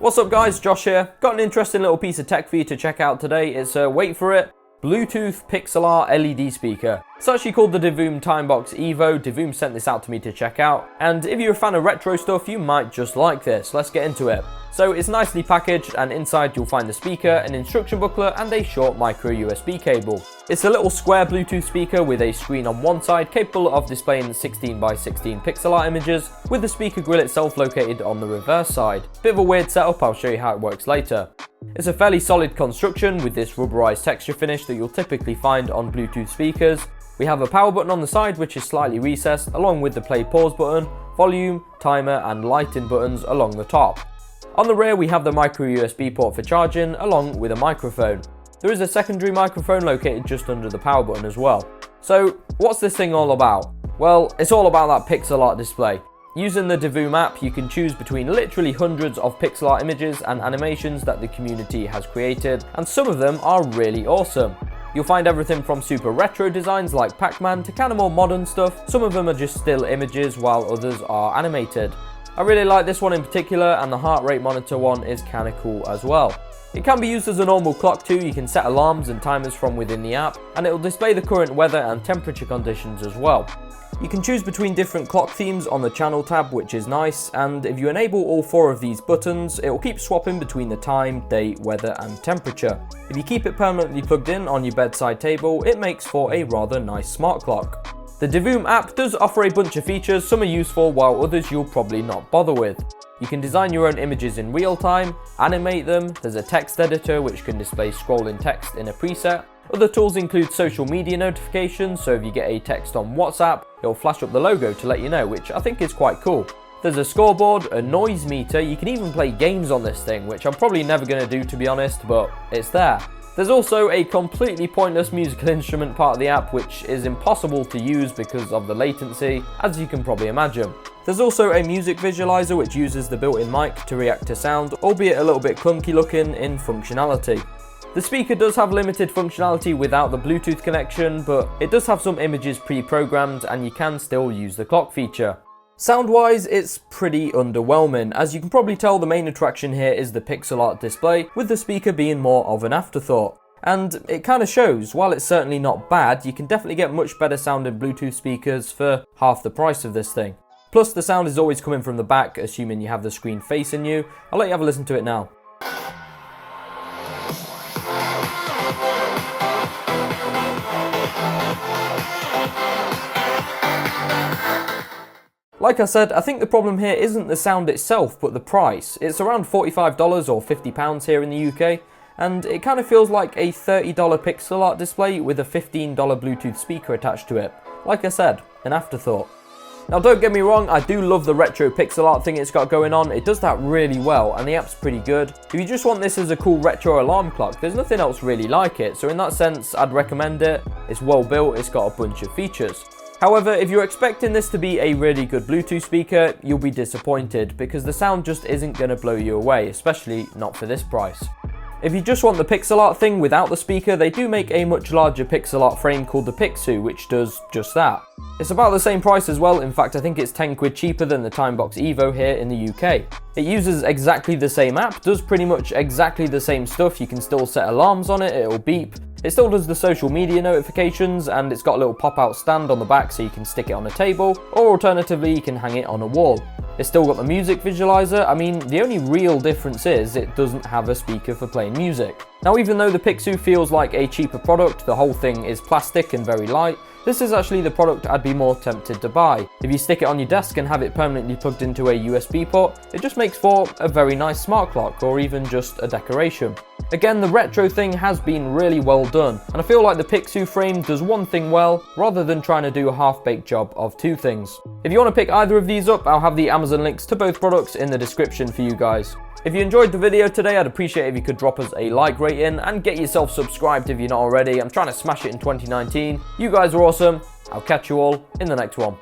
What's up guys, Josh here. Got an interesting little piece of tech for you to check out today. It's a, wait for it, Bluetooth pixel art LED speaker. It's actually called the Divoom Timebox Evo. Divoom sent this out to me to check out, and if you're a fan of retro stuff, you might just like this. Let's get into it. So it's nicely packaged, and inside you'll find the speaker, an instruction booklet, and a short micro USB cable. It's a little square Bluetooth speaker with a screen on one side capable of displaying 16 by 16 pixel art images, with the speaker grill itself located on the reverse side. Bit of a weird setup, I'll show you how it works later. It's a fairly solid construction with this rubberized texture finish that you'll typically find on Bluetooth speakers. We have a power button on the side which is slightly recessed, along with the play pause button, volume, timer and lighting buttons along the top. On the rear we have the micro USB port for charging, along with a microphone. There is a secondary microphone located just under the power button as well. So what's this thing all about? Well, it's all about that pixel art display. Using the Divoom app, you can choose between literally hundreds of pixel art images and animations that the community has created, and some of them are really awesome. You'll find everything from super retro designs like Pac-Man to kind of more modern stuff. Some of them are just still images while others are animated. I really like this one in particular, and the heart rate monitor one is kind of cool as well. It can be used as a normal clock too. You can set alarms and timers from within the app, and it will display the current weather and temperature conditions as well. You can choose between different clock themes on the channel tab, which is nice, and if you enable all four of these buttons, it will keep swapping between the time, date, weather and temperature. If you keep it permanently plugged in on your bedside table, it makes for a rather nice smart clock. The Divoom app does offer a bunch of features. Some are useful while others you'll probably not bother with. You can design your own images in real time, animate them, there's a text editor which can display scrolling text in a preset. Other tools include social media notifications, so if you get a text on WhatsApp, it'll flash up the logo to let you know, which I think is quite cool. There's a scoreboard, a noise meter, you can even play games on this thing, which I'm probably never going to do to be honest, but it's there. There's also a completely pointless musical instrument part of the app which is impossible to use because of the latency, as you can probably imagine. There's also a music visualizer which uses the built-in mic to react to sound, albeit a little bit clunky looking in functionality. The speaker does have limited functionality without the Bluetooth connection, but it does have some images pre-programmed and you can still use the clock feature. Sound-wise, it's pretty underwhelming. As you can probably tell, the main attraction here is the pixel art display, with the speaker being more of an afterthought. And it kind of shows. While it's certainly not bad, you can definitely get much better sounding Bluetooth speakers for half the price of this thing. Plus, the sound is always coming from the back, assuming you have the screen facing you. I'll let you have a listen to it now. Like I said, I think the problem here isn't the sound itself, but the price. It's around $45 or £50 here in the UK, and it kind of feels like a $30 pixel art display with a $15 Bluetooth speaker attached to it. Like I said, an afterthought. Now don't get me wrong, I do love the retro pixel art thing it's got going on. It does that really well, and the app's pretty good. If you just want this as a cool retro alarm clock, there's nothing else really like it, so in that sense, I'd recommend it. It's well built, it's got a bunch of features. However, if you're expecting this to be a really good Bluetooth speaker, you'll be disappointed because the sound just isn't going to blow you away, especially not for this price. If you just want the pixel art thing without the speaker, they do make a much larger pixel art frame called the Pixoo, which does just that. It's about the same price as well. In fact, I think it's 10 quid cheaper than the Timebox Evo here in the UK. It uses exactly the same app, does pretty much exactly the same stuff. You can still set alarms on it, it'll beep. It still does the social media notifications, and it's got a little pop-out stand on the back so you can stick it on a table, or alternatively you can hang it on a wall. It's still got the music visualizer. I mean, the only real difference is it doesn't have a speaker for playing music. Now, even though the Pixoo feels like a cheaper product, the whole thing is plastic and very light, this is actually the product I'd be more tempted to buy. If you stick it on your desk and have it permanently plugged into a USB port, it just makes for a very nice smart clock, or even just a decoration. Again, the retro thing has been really well done, and I feel like the Pixoo frame does one thing well, rather than trying to do a half-baked job of two things. If you want to pick either of these up, I'll have the Amazon links to both products in the description for you guys. If you enjoyed the video today, I'd appreciate if you could drop us a like rating and get yourself subscribed if you're not already. I'm trying to smash it in 2019. You guys are awesome. I'll catch you all in the next one.